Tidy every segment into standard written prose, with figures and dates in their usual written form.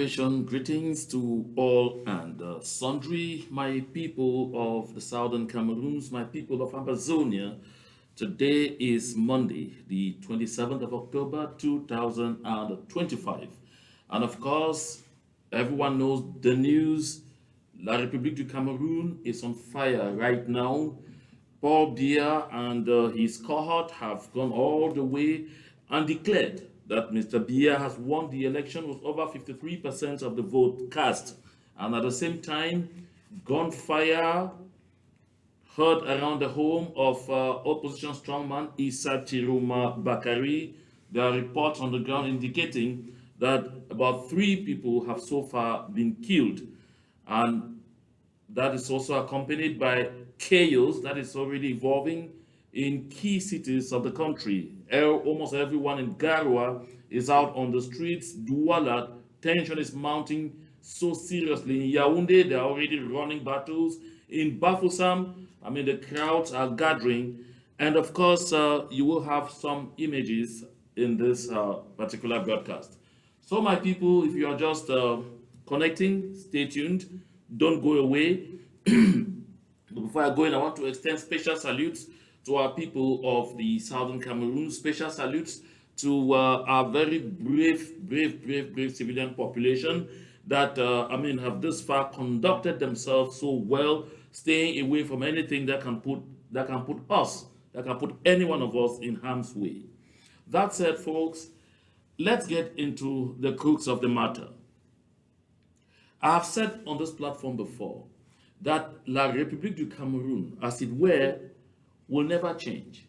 Proclamation, greetings to all and sundry, my people of the southern Cameroons, my people of Ambazonia. Today is Monday, the 27th of October 2025. And of course, everyone knows the news. La République du Cameroon is on fire right now. Paul Biya and his cohort have gone all the way and declared that Mr. Biya has won the election with over 53% of the vote cast. And at the same time, gunfire heard around the home of opposition strongman Issa Tchiroma Bakari. There are reports on the ground indicating that about 3 people have so far been killed. And that is also accompanied by chaos that is already evolving in key cities of the country. Almost everyone in Garwa is out on the streets. Duala, tension is mounting so seriously. In Yaoundé, they're already running battles. In Bafoussam, the crowds are gathering. And of course, you will have some images in this particular broadcast. So, my people, if you are just connecting, stay tuned. Don't go away. Before I go in, I want to extend special salutes to our people of the southern Cameroon. Special salutes to our very brave civilian population that have this far conducted themselves so well, staying away from anything that can put any one of us in harm's way. That said, folks, let's get into the crux of the matter. I have said on this platform before that La République du Cameroon, as it were, will never change.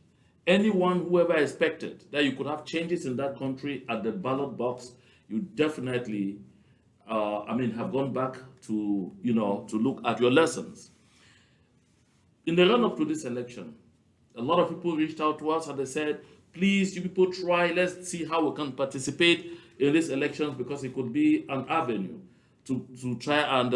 Anyone who ever expected that you could have changes in that country at the ballot box, you definitely, have gone back to, to look at your lessons. In the run-up to this election, a lot of people reached out to us and they said, please, you people try, let's see how we can participate in these elections because it could be an avenue to try and,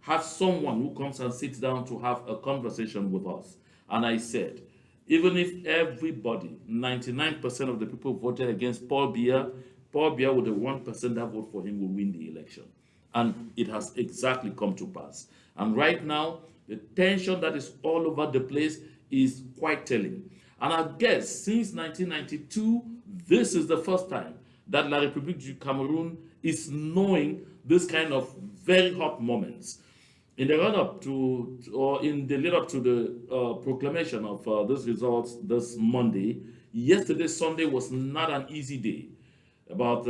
have someone who comes and sits down to have a conversation with us. And I said, even if everybody, 99% of the people voted against Paul Biya with the 1% that vote for him will win the election. And it has exactly come to pass. And right now, the tension that is all over the place is quite telling. And I guess since 1992, this is the first time that La République du Cameroon is knowing this kind of very hot moments. In the run-up to, or in the lead-up to the proclamation of these results this Monday, yesterday, Sunday, was not an easy day. About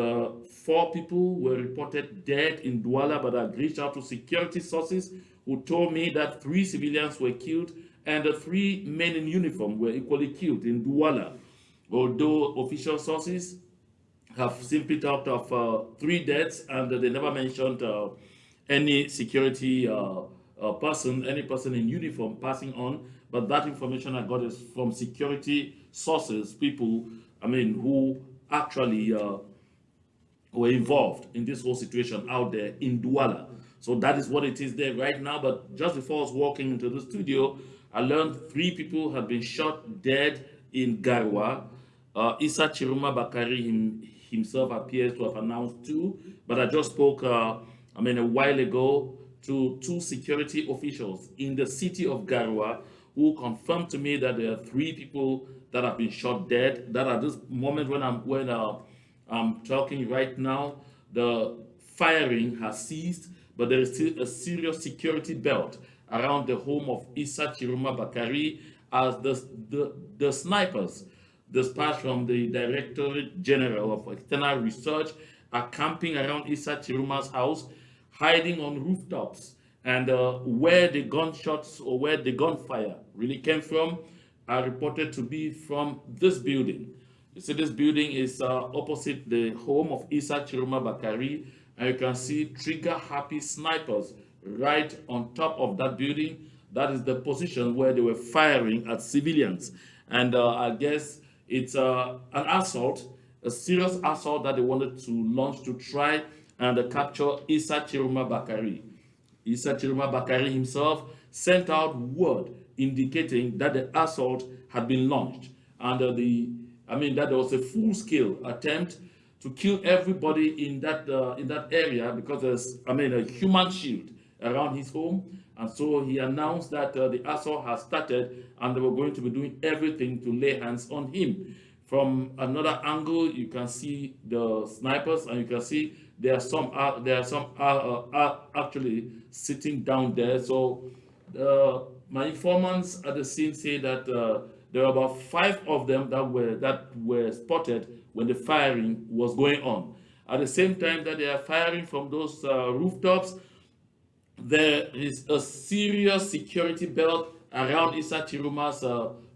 4 people were reported dead in Duala, but I reached out to security sources who told me that 3 civilians were killed and the 3 men in uniform were equally killed in Duala. Although official sources have simply talked of 3 deaths and they never mentioned any security person, any person in uniform passing on. But that information I got is from security sources, people, who actually were involved in this whole situation out there in Duala. So that is what it is there right now. But just before I was walking into the studio, I learned 3 people had been shot dead in Garwa. Issa Tchiroma Bakari himself appears to have announced 2, but I just spoke a while ago to 2 security officials in the city of Garwa who confirmed to me that there are 3 people that have been shot dead. That at this moment when I'm talking right now, the firing has ceased, but there is still a serious security belt around the home of Issa Tchiroma Bakari as the snipers dispatched from the Directorate General of External Research are camping around Issa Chiruma's house, hiding on rooftops. And where the gunshots or where the gunfire really came from are reported to be from this building. You see, this building is opposite the home of Issa Tchiroma Bakari, and you can see trigger-happy snipers right on top of that building. That is the position where they were firing at civilians. And I guess it's an assault, a serious assault that they wanted to launch to try and capture Issa Tchiroma Bakari. Issa Tchiroma Bakari himself sent out word indicating that the assault had been launched and that there was a full-scale attempt to kill everybody in that area, because there's, I mean, a human shield around his home. And so he announced that the assault has started and they were going to be doing everything to lay hands on him. From another angle, you can see the snipers, and you can see there are some actually sitting down there. So my informants at the scene say that there were about 5 of them that were spotted when the firing was going on. At the same time that they are firing from those rooftops, there is a serious security belt around Issa Chiruma's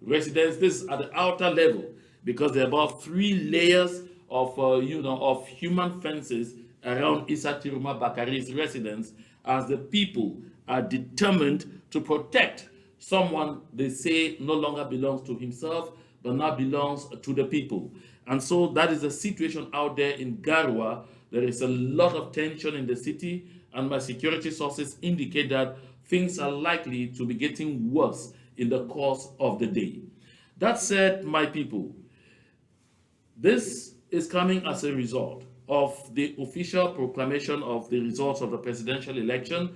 residence. This is at the outer level, because there are about 3 layers of of human fences around Issa Chiruma Bakari's residence, as the people are determined to protect someone they say no longer belongs to himself, but now belongs to the people. And so that is the situation out there in Garwa. There is a lot of tension in the city, and my security sources indicate that things are likely to be getting worse in the course of the day. That said, my people, this is coming as a result of the official proclamation of the results of the presidential election,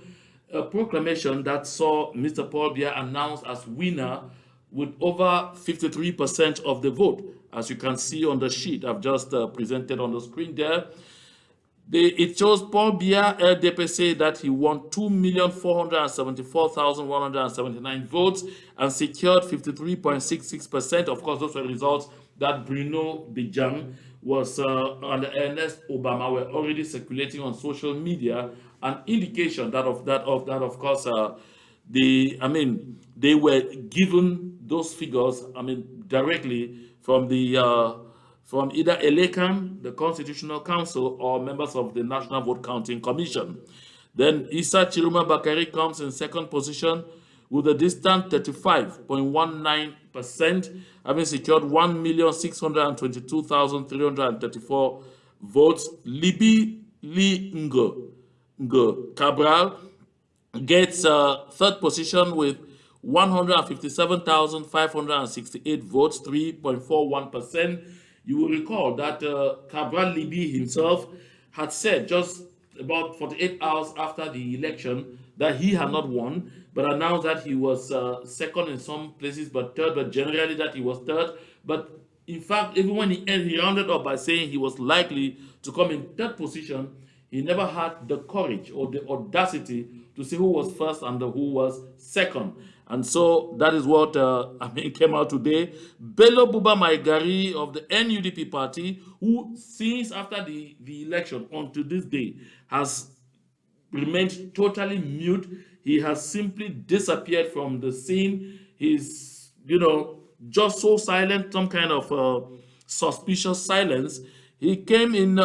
a proclamation that saw Mr. Paul Biya announced as winner with over 53% of the vote, as you can see on the sheet I've just presented on the screen there. It shows Paul Biya LDPC that he won 2,474,179 votes and secured 53.66%. Of course, those were results that Bruno Bijang was and Ernest Obama were already circulating on social media, an indication that of course they were given those figures, directly from from either ELECAM, the Constitutional Council, or members of the National Vote Counting Commission. Then Issa Chiruma Bakari comes in second position with a distant 35.19%, having secured 1,622,334 votes. Libi Cabral gets third position with 157,568 votes, 3.41%. You will recall that Cabral Libi himself had said just about 48 hours after the election that he had not won, but announced that he was second in some places, but third, but generally that he was third. But in fact, even when he rounded up by saying he was likely to come in third position, he never had the courage or the audacity to say who was first and who was second. And so that is what came out today. Bello Buba Maigari of the NUDP party, who since after the election until this day has remained totally mute. He has simply disappeared from the scene. He's, just so silent, some kind of suspicious silence. He came in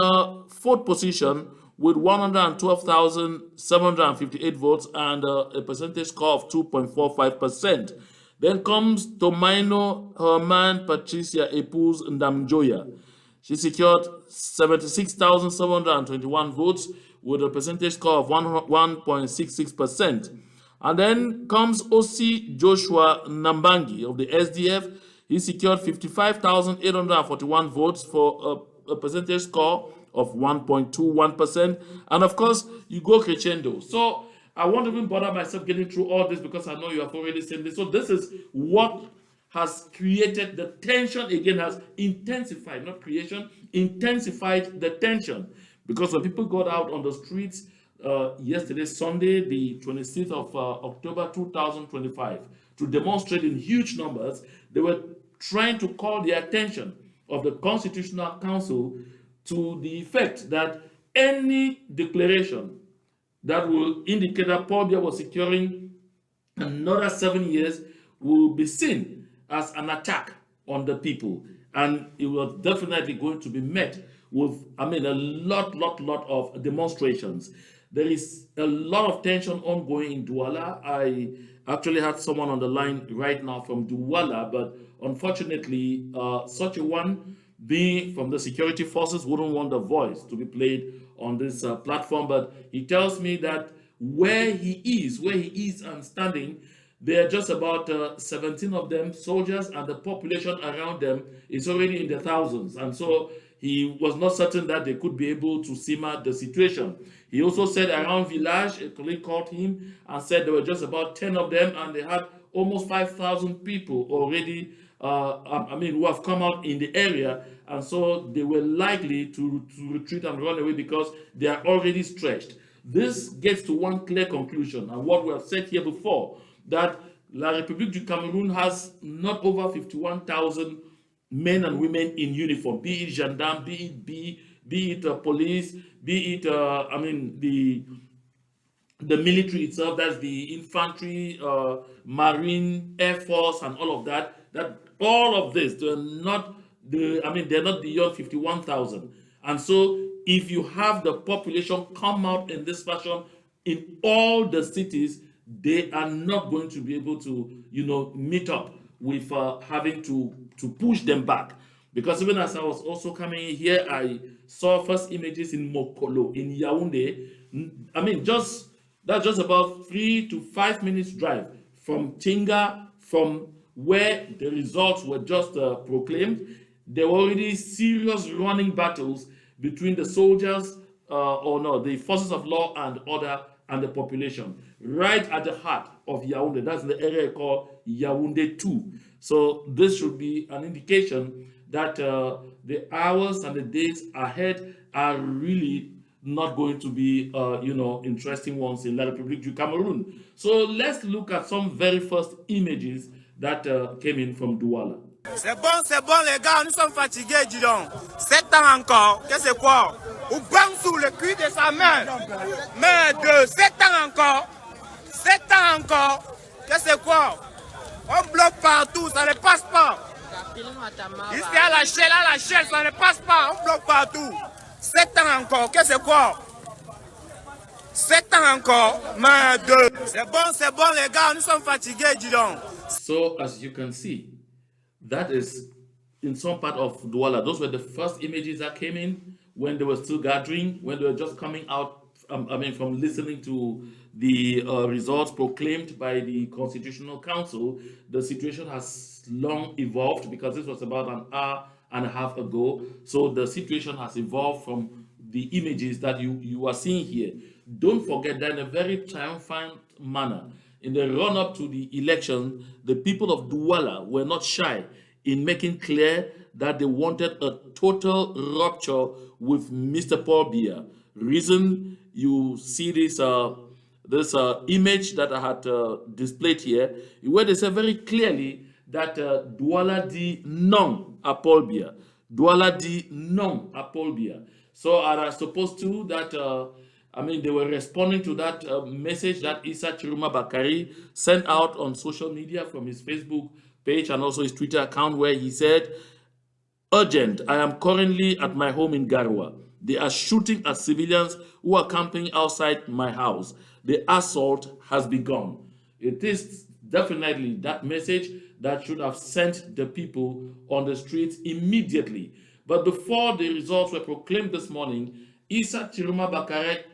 fourth position with 112,758 votes and a percentage score of 2.45%. Then comes Tomaino Herman Patricia Epuz Ndamjoya. She secured 76,721 votes with a percentage score of 1.66%. And then comes Osi Joshua Nambangi of the SDF. He secured 55,841 votes for a percentage score of 1.21%. And of course, you go crescendo. So I won't even bother myself getting through all this because I know you have already seen this. So this is what has created the tension, again, has intensified, not creation, intensified the tension. Because when people got out on the streets yesterday, Sunday, the 26th of October 2025, to demonstrate in huge numbers, they were trying to call the attention of the Constitutional Council to the effect that any declaration that will indicate that Paul Biya was securing another 7 years will be seen as an attack on the people. And it was definitely going to be met with, a lot of demonstrations. There is a lot of tension ongoing in Duala. I actually had someone on the line right now from Duala, but unfortunately, such a one being from the security forces wouldn't want the voice to be played on this platform. But he tells me that where he is and standing, there are just about 17 of them soldiers, and the population around them is already in the thousands. And so he was not certain that they could be able to simmer the situation. He also said around village, a colleague called him and said there were just about 10 of them, and they had almost 5,000 people already, who have come out in the area, and so they were likely to retreat and run away because they are already stretched. This gets to one clear conclusion, and what we have said here before, that La République du Cameroon has not over 51,000 men and women in uniform, be it gendarme, be it police, be it the military itself, that's the infantry, marine, air force, and all of that. That all of this, they're not beyond 51,000. And so, if you have the population come out in this fashion in all the cities, they are not going to be able to, meet up with having to push them back. Because even as I was also coming in here, I saw first images in Mokolo, in Yaoundé. That's just about 3 to 5 minutes drive from Tinga, from where the results were just proclaimed. There were already serious running battles between the soldiers, the forces of law and order, and the population, right at the heart of Yaoundé. That's the area called Yaoundé 2. So this should be an indication that the hours and the days ahead are really not going to be, interesting ones in La République du Cameroon. So let's look at some very first images that came in from Duala. C'est bon les gars, nous sommes fatigués, dis donc. 7 ans encore, qu'est-ce que c'est quoi? Ou bang sous le cul de sa main. Mais de 7 ans encore, 7 ans encore, qu'est-ce que c'est quoi? On bloque partout, ça ne passe pas. Ici à la chaîne, ça ne passe pas, on bloque partout. 7 ans encore, qu'est-ce que c'est quoi? 7 ans encore, mais de... C'est bon les gars, nous sommes fatigués, dis donc. So, as you can see, that is in some part of Duala. Those were the first images that came in when they were still gathering, when they were just coming out, from listening to the results proclaimed by the Constitutional Council. The situation has long evolved because this was about an hour and a half ago. So the situation has evolved from the images that you are seeing here. Don't forget that in a very triumphant manner, in the run-up to the election, the people of Duala were not shy in making clear that they wanted a total rupture with Mr. Paul Biya. Reason you see this image that I had displayed here, where they say very clearly that Duala dit non à Paul Biya. Duala dit non à Paul Biya. So are supposed to that they were responding to that message that Issa Tchiroma Bakari sent out on social media from his Facebook page and also his Twitter account, where he said, "Urgent, I am currently at my home in Garwa. They are shooting at civilians who are camping outside my house. The assault has begun." It is definitely that message that should have sent the people on the streets immediately. But before the results were proclaimed this morning, Issa Tchiroma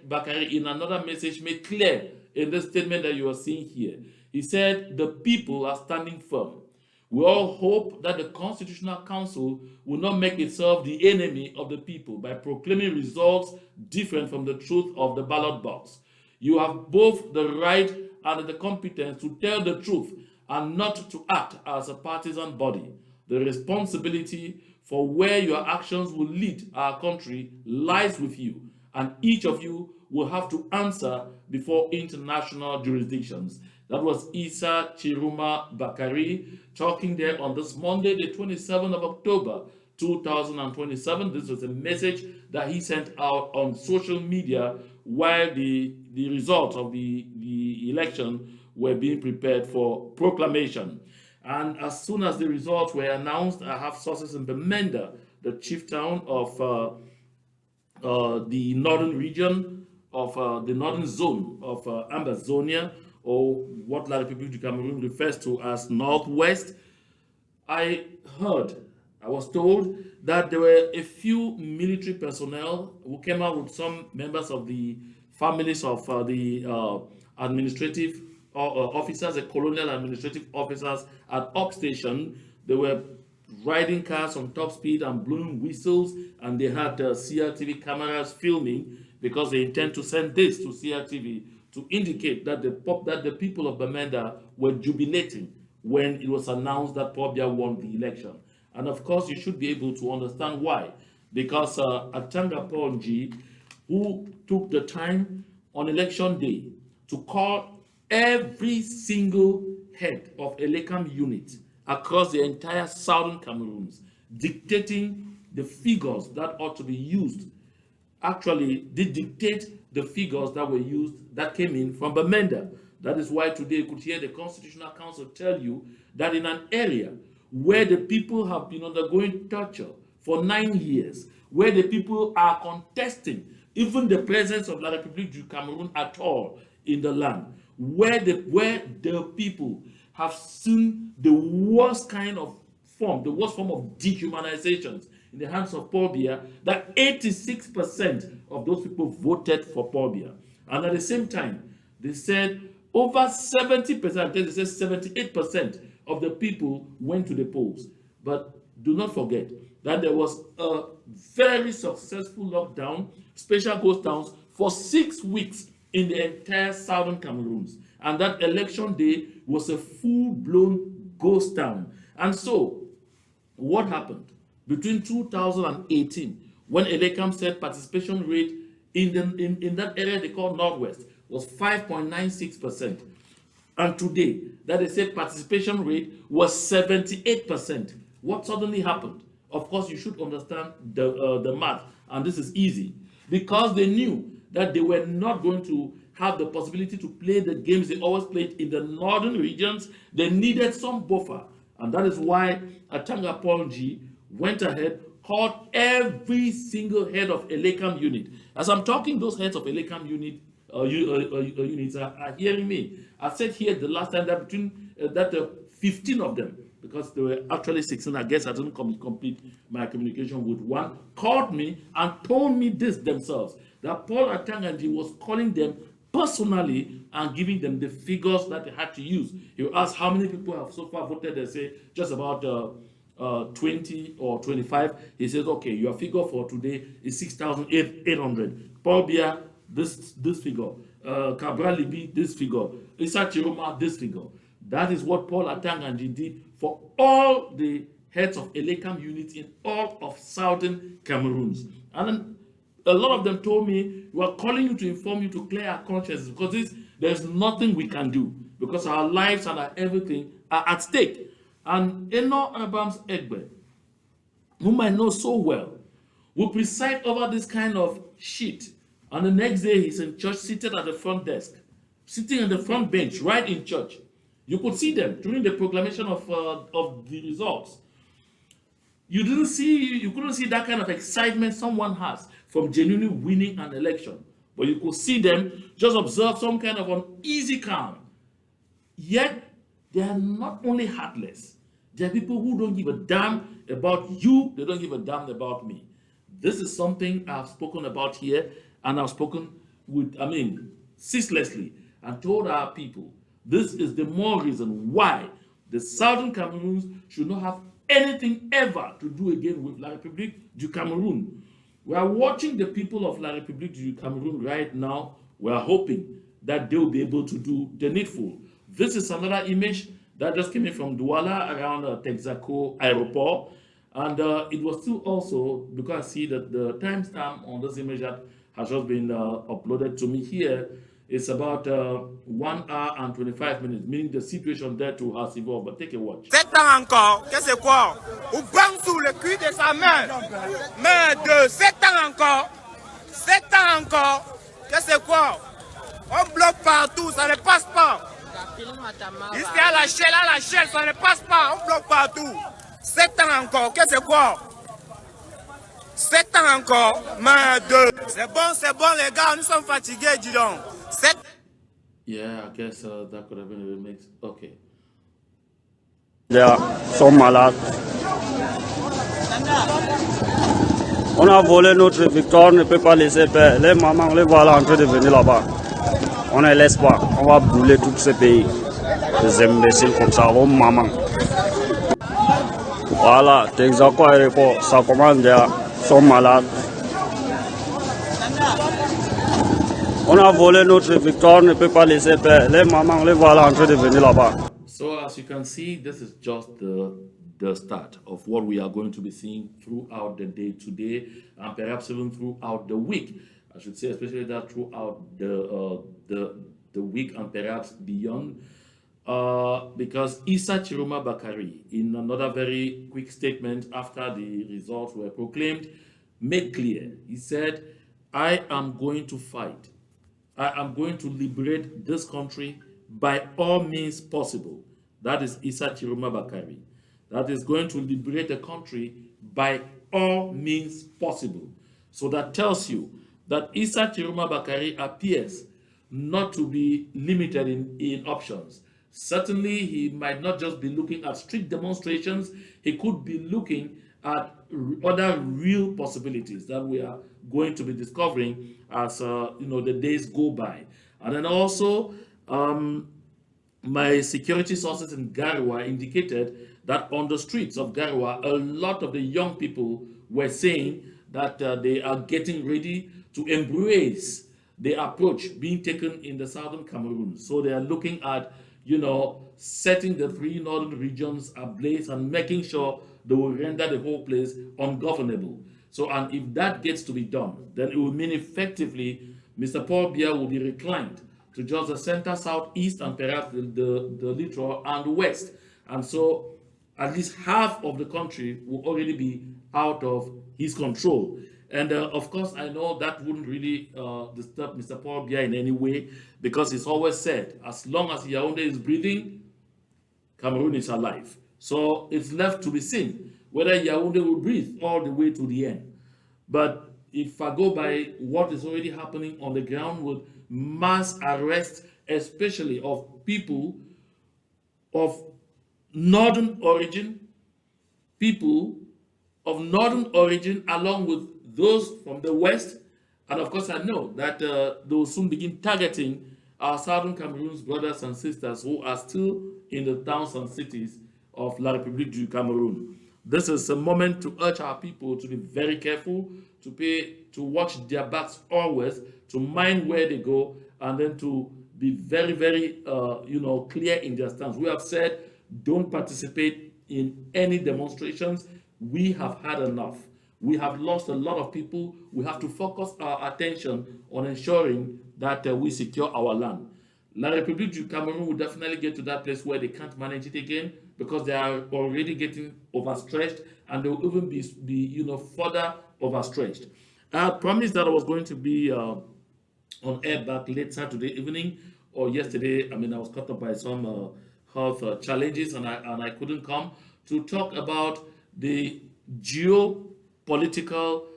Bakari, in another message, made clear in the statement that you are seeing here. He said, "The people are standing firm. We all hope that the Constitutional Council will not make itself the enemy of the people by proclaiming results different from the truth of the ballot box. You have both the right and the competence to tell the truth and not to act as a partisan body. The responsibility for where your actions will lead our country lies with you, and each of you will have to answer before international jurisdictions." That was Issa Tchiroma Bakari talking there on this Monday, the 27th of October, 2027. This was a message that he sent out on social media while the results of the election were being prepared for proclamation. And as soon as the results were announced, I have sources in Bemenda, the chief town of the northern region of the northern zone of Ambazonia, or what La République du Cameroon refers to as Northwest. I was told that there were a few military personnel who came out with some members of the families of the administrative officers, the colonial administrative officers at Up Station. They were riding cars on top speed and blowing whistles, and they had CRTV cameras filming because they intend to send this to CRTV to indicate that the people of Bamenda were jubilating when it was announced that Paul Biya won the election. And of course, you should be able to understand why. Because Atanga Ponji, who took the time on election day to call every single head of Elekam unit across the entire southern Cameroons, dictating the figures that ought to be used. Actually, they dictate the figures that were used, that came in from Bamenda. That is why today you could hear the Constitutional Council tell you that in an area where the people have been undergoing torture for 9 years, where the people are contesting even the presence of La République du Cameroun at all in the land, where the people have seen the worst kind of form, the worst form of dehumanizations in the hands of Paul Biya, that 86% of those people voted for Paul Biya. And at the same time, they said over 70%, they said 78% of the people went to the polls. But do not forget that there was a very successful lockdown, special ghost towns, for 6 weeks in the entire southern Cameroons. And that election day was a full-blown ghost town. And so, what happened? Between 2018, when Elekam said participation rate in that area they call Northwest was 5.96%. And today, that they said participation rate was 78%. What suddenly happened? Of course, you should understand the math, and this is easy. Because they knew that they were not going to have the possibility to play the games they always played in the northern regions, they needed some buffer. And that is why Atanga Ponji went ahead, called every single head of Elekam unit. As I'm talking, those heads of Elekam units are hearing me. I said here the last time that between 15 of them, because there were actually 16, I guess I didn't complete my communication with one, called me and told me this themselves, that Paul Atanganji was calling them personally and giving them the figures that they had to use. He asked how many people have so far voted. They say just about 20 or 25. He says, okay, your figure for today is 6,800. Paul Biya, this figure. Cabral Libi, this figure. Tchiroma, this figure. That is what Paul Atanganji did for all the heads of Elekam units in all of southern Cameroons. And then a lot of them told me, we are calling you to inform you to clear our consciences because there's nothing we can do because our lives and our everything are at stake. And Eno Abams Egbe, whom I know so well, will preside over this kind of shit. And the next day he's in church, seated at the front desk, sitting on the front bench, right in church. You could see them during the proclamation of the results. You couldn't see that kind of excitement someone has from genuinely winning an election. But you could see them just observe some kind of uneasy calm. Yet, they are not only heartless. They are people who don't give a damn about you. They don't give a damn about me. This is something I've spoken about here, and I've spoken ceaselessly, and told our people, this is the more reason why the southern Cameroons should not have anything ever to do again with La République du Cameroun. We are watching the people of La République du Cameroun right now. We are hoping that they will be able to do the needful. This is another image that just came in from Duala around Texaco Airport. And it was still also, because I see that the timestamp on this image that has just been uploaded to me here, it's about 1 hour and 25 minutes, meaning the situation there too has evolved. But take a watch. 7 ans encore, qu'est-ce que c'est quoi? Ou bang sous le cul de sa mère. Mais de 7 ans encore, 7 ans encore, qu'est-ce que c'est quoi? On bloque partout, ça ne passe pas. Jusqu'à la chaîne, ça ne passe pas, on bloque partout. 7 ans encore, qu'est-ce que c'est quoi? 7 ans encore, mais de... C'est bon les gars, nous sommes fatigués, dis donc. Yeah, I guess that could have been a remix. Okay. Ils sont malades. On a volé notre victoire, on ne peut pas laisser faire. Les mamans, on les voit là en train de venir là-bas. On ne laisse pas. On va brûler tout ce pays. Des imbéciles comme ça, vos mamans. Voilà, t'es exactement à l'aéroport, ça commence déjà, ils sont malades. On a volé notre victoire, on ne peut pas laisser faire. Les mamans, on les voit là en train de venir là-bas. So as you can see, this is just the start of what we are going to be seeing throughout the day today, and perhaps even throughout the week. I should say, especially that throughout the week and perhaps beyond. Because Issa Tchiroma Bakari, in another very quick statement after the results were proclaimed, made clear, he said, I am going to fight. I am going to liberate this country by all means possible. That is Issa Tchiroma Bakari. That is going to liberate the country by all means possible. So that tells you that Issa Tchiroma Bakari appears not to be limited in options. Certainly, he might not just be looking at street demonstrations, he could be looking at other real possibilities that we are going to be discovering as the days go by. And then also, my security sources in Garoua indicated that on the streets of Garoua, a lot of the young people were saying that they are getting ready to embrace the approach being taken in the southern Cameroon. So they are looking at, setting the three northern regions ablaze and making sure they will render the whole place ungovernable. So, and if that gets to be done, then it will mean effectively Mr. Paul Biya will be reclined to just the center, southeast, and perhaps the littoral and west. And so at least half of the country will already be out of his control. And of course, I know that wouldn't really disturb Mr. Paul Biya in any way, because he's always said, as long as Yaoundé is breathing, Cameroon is alive. So it's left to be seen whether Yaoundé will breathe all the way to the end. But if I go by what is already happening on the ground with mass arrests, especially of people of northern origin, along with those from the west, and of course I know that they will soon begin targeting our southern Cameroon's brothers and sisters who are still in the towns and cities of La République du Cameroon. This is a moment to urge our people to be very careful, to watch their backs always, to mind where they go, and then to be very, very, clear in their stance. We have said, don't participate in any demonstrations. We have had enough. We have lost a lot of people. We have to focus our attention on ensuring that we secure our land. La République du Cameroon will definitely get to that place where they can't manage it again, because they are already getting overstretched, and they will even be further overstretched. I had promised that I was going to be on air back late Saturday evening or yesterday. I was caught up by some health challenges, and I couldn't come to talk about the geopolitical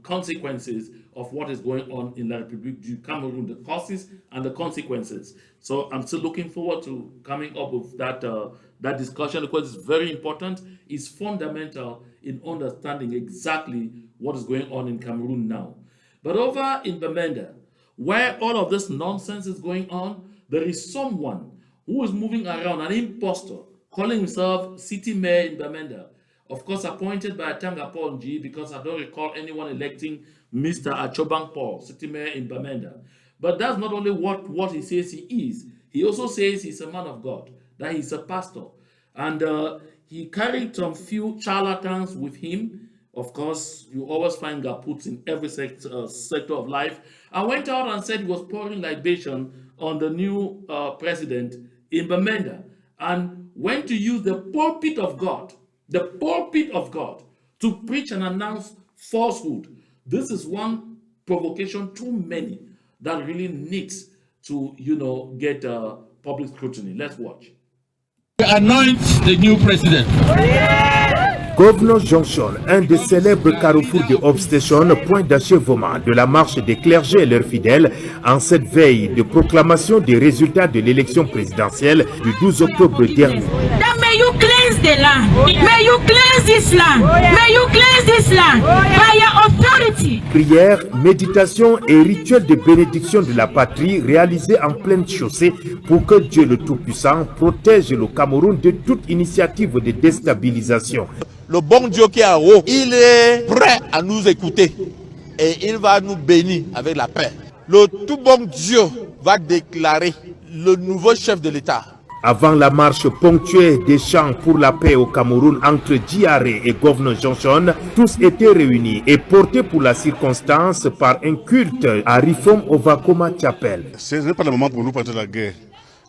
consequences of what is going on in La République du Cameroon, the causes and the consequences. So I'm still looking forward to coming up with that discussion, because it's very important. It's fundamental in understanding exactly what is going on in Cameroon now. But over in Bamenda, where all of this nonsense is going on, there is someone who is moving around, an impostor, calling himself city mayor in Bamenda. Of course, appointed by Atanga Paul G, because I don't recall anyone electing Mr. Achobang Paul, city mayor in Bamenda. But that's not only what he says he is. He also says he's a man of God, that he's a pastor. And he carried some few charlatans with him. Of course, you always find gaputs in every sector of life. I went out and said he was pouring libation on the new president in Bamenda, and went to use the pulpit of God to preach and announce falsehood. This is one provocation too many that really needs to, get public scrutiny. Let's watch. Anoint the new president. Governor Junction, un des célèbres carrefours de Hope Station, point d'achèvement de la marche des clergés et leurs fidèles en cette veille de proclamation des résultats de l'élection présidentielle du 12 octobre dernier. May you cleanse the land. May you cleanse this land. May you cleanse this land by your authority. Prières, méditation et rituels de bénédiction de la patrie réalisés en pleine chaussée pour que Dieu le Tout-Puissant protège le Cameroun de toute initiative de déstabilisation. Le bon Dieu qui est en haut, il est prêt à nous écouter et il va nous bénir avec la paix. Le tout bon Dieu va déclarer le nouveau chef de l'État. Avant la marche ponctuée des chants pour la paix au Cameroun entre Diaré et Governor Johnson, tous étaient réunis et portés pour la circonstance par un culte à Reform Ovakoma Chapel. Ce n'est pas le moment pour nous partir de la guerre.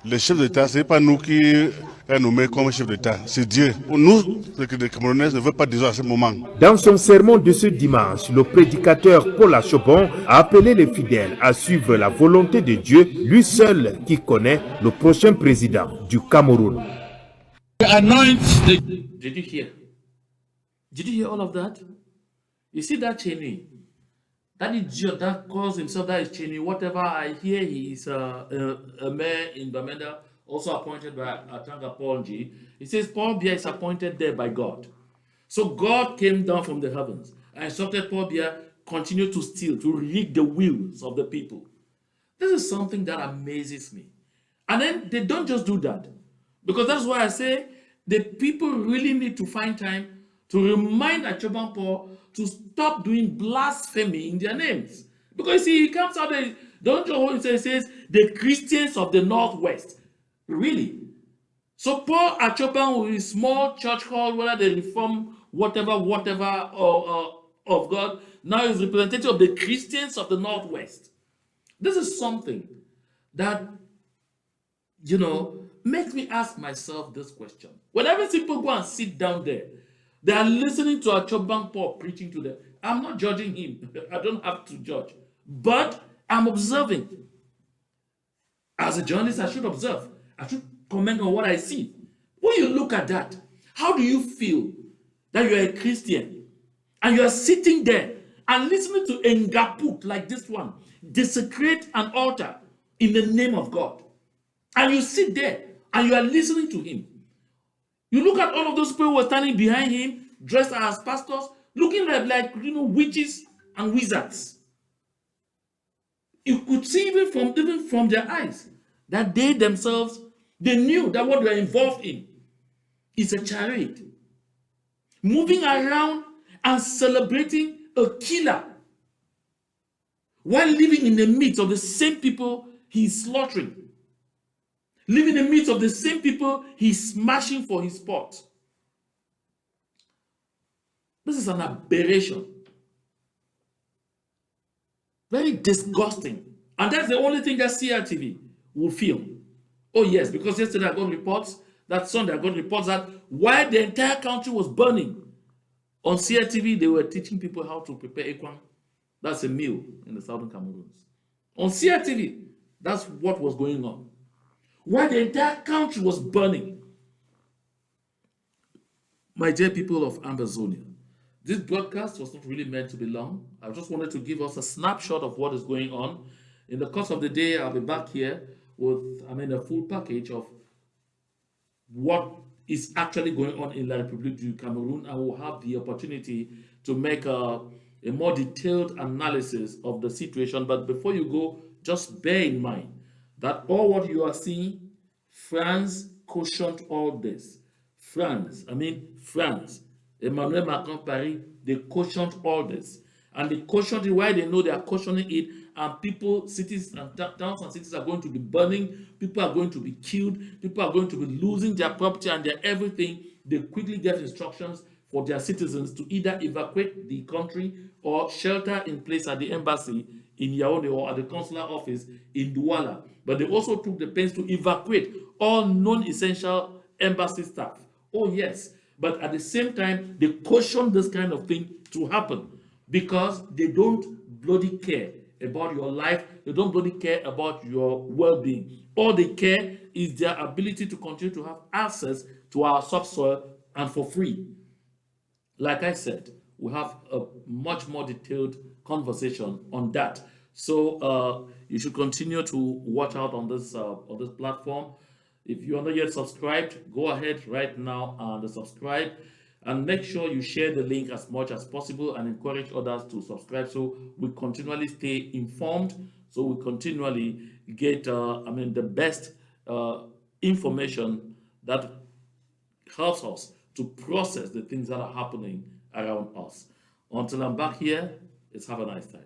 Le chef d'État, ce n'est pas nous qui est nommé comme chef d'État, c'est Dieu. Nous, les Camerounais, ne veulent pas dire à ce moment. Dans son sermon de ce dimanche, le prédicateur Paul Achobon a appelé les fidèles à suivre la volonté de Dieu, lui seul qui connaît le prochain président du Cameroun. Did you hear? Did you hear all of that? You see that Cheney? That idiot that calls himself that is Cheney. Whatever I hear, he is a mayor in Bamenda, also appointed by Atanga Paul G. He says Paul Biya is appointed there by God. So God came down from the heavens and instructed Paul Biya continue to steal, to rig the wheels of the people. This is something that amazes me. And then they don't just do that. Because that's why I say the people really need to find time to remind Achoban Paul to stop doing blasphemy in their names. Because you see, he comes out there, don't you know, he says, the Christians of the Northwest. Really? So Paul Achoban with his small church hall, whether they reform whatever of God, now is representative of the Christians of the Northwest. This is something that, makes me ask myself this question. Whenever people go and sit down there, they are listening to Achoban Paul preaching to them. I'm not judging him. I don't have to judge. But I'm observing. As a journalist, I should observe. I should comment on what I see. When you look at that, how do you feel that you're a Christian and you're sitting there and listening to Ngaput like this one desecrate an altar in the name of God? And you sit there and you are listening to him. You look at all of those people who are standing behind him, dressed as pastors, looking like witches and wizards. You could see even from their eyes that they themselves, they knew that what they are involved in is a charade. Moving around and celebrating a killer while living in the midst of the same people he's slaughtering. Living in the midst of the same people he's smashing for his pot. This is an aberration. Very disgusting. And that's the only thing that CRTV will film. Oh yes, because yesterday I got reports, that Sunday I got reports that while the entire country was burning, on CRTV they were teaching people how to prepare ekwan. That's a meal in the southern Cameroons. On CRTV, that's what was going on. While the entire country was burning. My dear people of Ambazonia, this broadcast was not really meant to be long. I just wanted to give us a snapshot of what is going on. In the course of the day, I'll be back here with, a full package of what is actually going on in La République du Cameroon, and we'll have the opportunity to make a more detailed analysis of the situation. But before you go, just bear in mind that all what you are seeing, France cautioned all this. France, Emmanuel Macron, Paris, they cautioned all this. And they cautioned it. Why they know they are cautioning it, and people, cities and towns and cities are going to be burning, people are going to be killed, people are going to be losing their property and their everything. They quickly get instructions for their citizens to either evacuate the country or shelter in place at the embassy in Yaoundé or at the consular office in Duala. But they also took the pains to evacuate all non-essential embassy staff. Oh yes, but at the same time, they caution this kind of thing to happen because they don't bloody care about your life. They don't bloody care about your well-being. All they care is their ability to continue to have access to our subsoil and for free. like I said, we have a much more detailed conversation on that. So you should continue to watch out on this platform. If you're not yet subscribed, go ahead right now and subscribe. And make sure you share the link as much as possible and encourage others to subscribe so we continually stay informed, so we continually get the best information that helps us to process the things that are happening around us. Until I'm back here, let's have a nice time.